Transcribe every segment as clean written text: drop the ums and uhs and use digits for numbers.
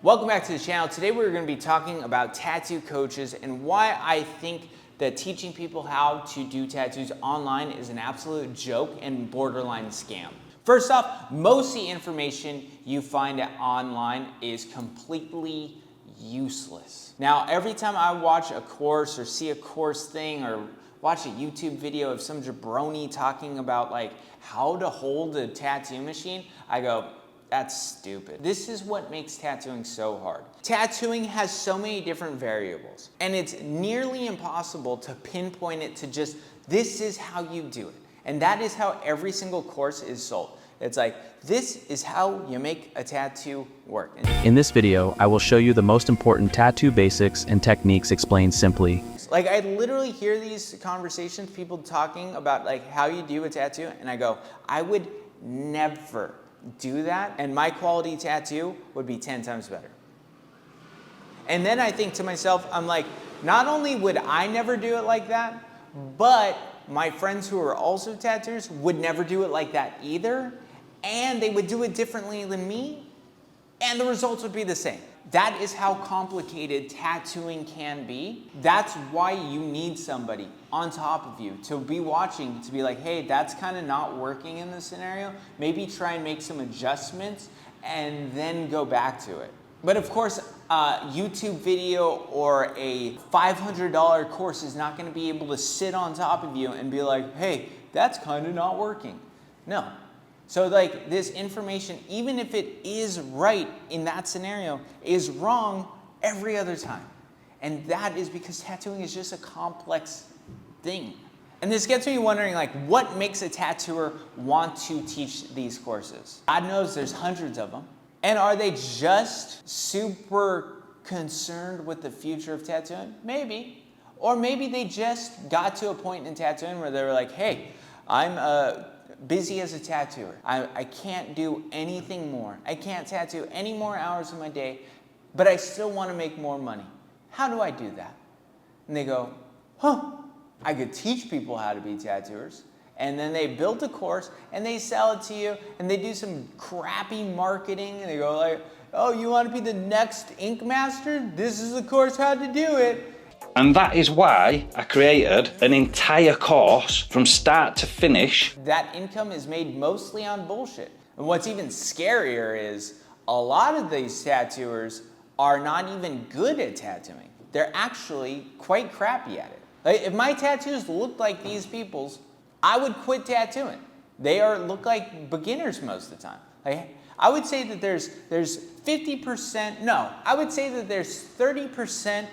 Welcome back to the channel. Today we're going to be talking about tattoo coaches and why I think that teaching people how to do tattoos online is an absolute joke and borderline scam. First off, most of the information you find online is completely useless. Now, every time I watch a course or see a course thing or watch a YouTube video of some jabroni talking about like how to hold a tattoo machine, I go, that's stupid. This is what makes tattooing so hard. Tattooing has so many different variables, and it's nearly impossible to pinpoint it to just, this is how you do it. And that is how every single course is sold. It's like, this is how you make a tattoo work. In this video, I will show you the most important tattoo basics and techniques explained simply. Like, I literally hear these conversations, people talking about like how you do a tattoo, and I go, I would never do that, and my quality tattoo would be 10 times better. And then I think to myself, I'm like, not only would I never do it like that, but my friends who are also tattooers would never do it like that either, and they would do it differently than me, and the results would be the same. That is how complicated tattooing can be. That's why you need somebody on top of you to be watching, to be like, hey, that's kind of not working in this scenario. Maybe try and make some adjustments and then go back to it. But of course, a YouTube video or a $500 course is not going to be able to sit on top of you and be like, hey, that's kind of not working. No. So like this information, even if it is right in that scenario, is wrong every other time. And that is because tattooing is just a complex thing. And this gets me wondering, like, what makes a tattooer want to teach these courses? God knows there's hundreds of them. And are they just super concerned with the future of tattooing? Maybe. Or maybe they just got to a point in tattooing where they were like, hey, I'm busy as a tattooer. I can't do anything more. I can't tattoo any more hours of my day, but I still want to make more money. How do I do that? And they go, I could teach people how to be tattooers. And then they build a course and they sell it to you and they do some crappy marketing and they go like, oh, you want to be the next ink master? This is the course how to do it. And that is why I created an entire course from start to finish. That income is made mostly on bullshit. And what's even scarier is a lot of these tattooers are not even good at tattooing. They're actually quite crappy at it. Like, if my tattoos looked like these people's, I would quit tattooing. They look like beginners most of the time. Like, I would say that there's 50%, no, I would say that there's 30%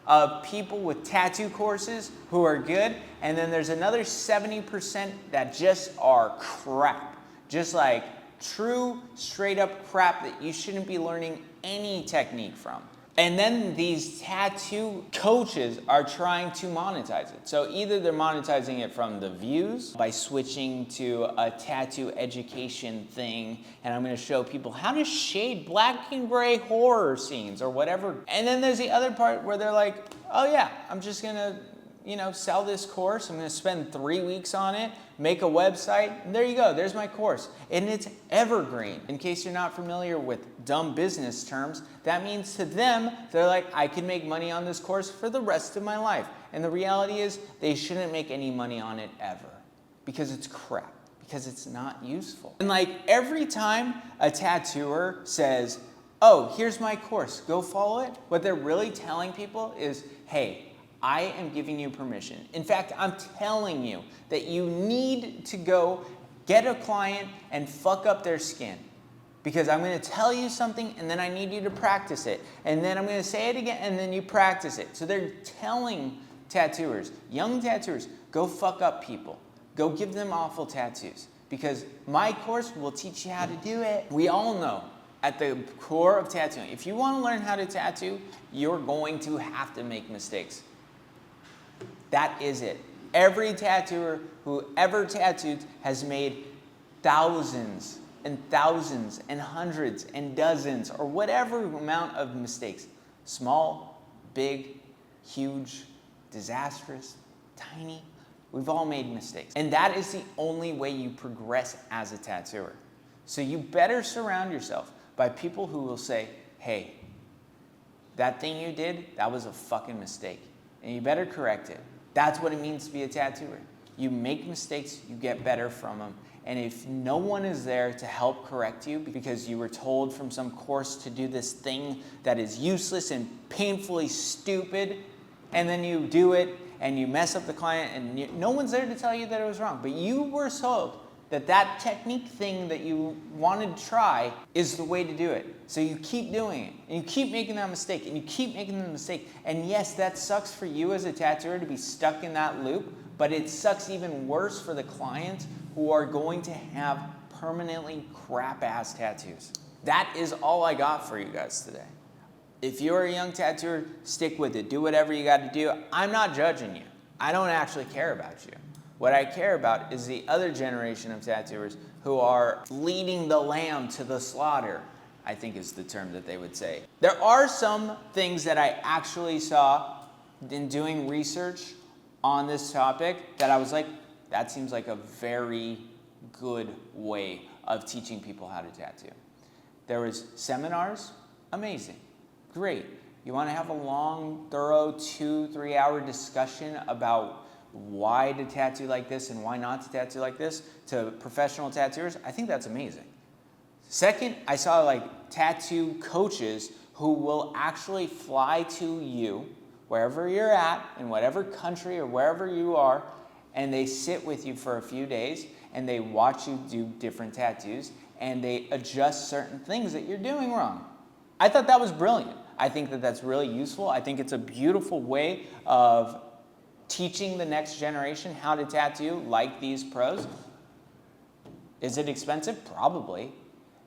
of people with tattoo courses who are good, and then there's another 70% that just are crap. Just like true, straight up crap that you shouldn't be learning any technique from. And then these tattoo coaches are trying to monetize it. So either they're monetizing it from the views by switching to a tattoo education thing, and I'm gonna show people how to shade black and gray horror scenes or whatever. And then there's the other part where they're like, oh yeah, I'm just gonna, sell this course. I'm gonna spend 3 weeks on it, make a website, and there you go, there's my course. And it's evergreen. In case you're not familiar with dumb business terms, that means to them, they're like, I can make money on this course for the rest of my life. And the reality is, they shouldn't make any money on it ever. Because it's crap. Because it's not useful. And like every time a tattooer says, oh, here's my course, go follow it, what they're really telling people is, hey, I am giving you permission. In fact, I'm telling you that you need to go get a client and fuck up their skin. Because I'm going to tell you something and then I need you to practice it. And then I'm going to say it again and then you practice it. So they're telling tattooers, young tattooers, go fuck up people. Go give them awful tattoos. Because my course will teach you how to do it. We all know at the core of tattooing, if you want to learn how to tattoo, you're going to have to make mistakes. That is it. Every tattooer who ever tattooed has made thousands and thousands and hundreds and dozens or whatever amount of mistakes. Small, big, huge, disastrous, tiny. We've all made mistakes. And that is the only way you progress as a tattooer. So you better surround yourself by people who will say, hey, that thing you did, that was a fucking mistake. And you better correct it. That's what it means to be a tattooer. You make mistakes, you get better from them. And if no one is there to help correct you because you were told from some course to do this thing that is useless and painfully stupid, and then you do it and you mess up the client and no one's there to tell you that it was wrong, but you were told that that technique thing that you wanted to try is the way to do it. So you keep doing it, and you keep making that mistake, and you keep making the mistake. And yes, that sucks for you as a tattooer to be stuck in that loop, but it sucks even worse for the clients who are going to have permanently crap-ass tattoos. That is all I got for you guys today. If you're a young tattooer, stick with it. Do whatever you got to do. I'm not judging you. I don't actually care about you. What I care about is the other generation of tattooers who are leading the lamb to the slaughter, I think is the term that they would say. There are some things that I actually saw in doing research on this topic that I was like, that seems like a very good way of teaching people how to tattoo. There was seminars, amazing, great. You want to have a long, thorough 2-3 hour discussion about why to tattoo like this and why not to tattoo like this to professional tattooers, I think that's amazing. Second, I saw like tattoo coaches who will actually fly to you wherever you're at, in whatever country or wherever you are, and they sit with you for a few days and they watch you do different tattoos and they adjust certain things that you're doing wrong. I thought that was brilliant. I think that that's really useful. I think it's a beautiful way of teaching the next generation how to tattoo like these pros. Is it expensive? Probably.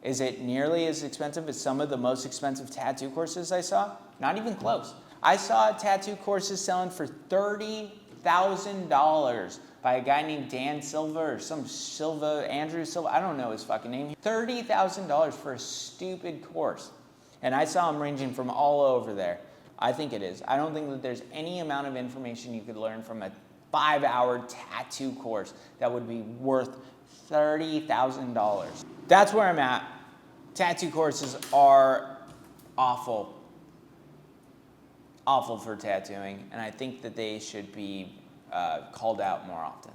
Is it nearly as expensive as some of the most expensive tattoo courses I saw? Not even close. I saw tattoo courses selling for $30,000 by a guy named Dan Silva or some Silva, Andrew Silva, I don't know his fucking name. $30,000 for a stupid course. And I saw them ranging from all over there. I think it is. I don't think that there's any amount of information you could learn from a 5-hour tattoo course that would be worth $30,000. That's where I'm at. Tattoo courses are awful. Awful for tattooing, and I think that they should be called out more often.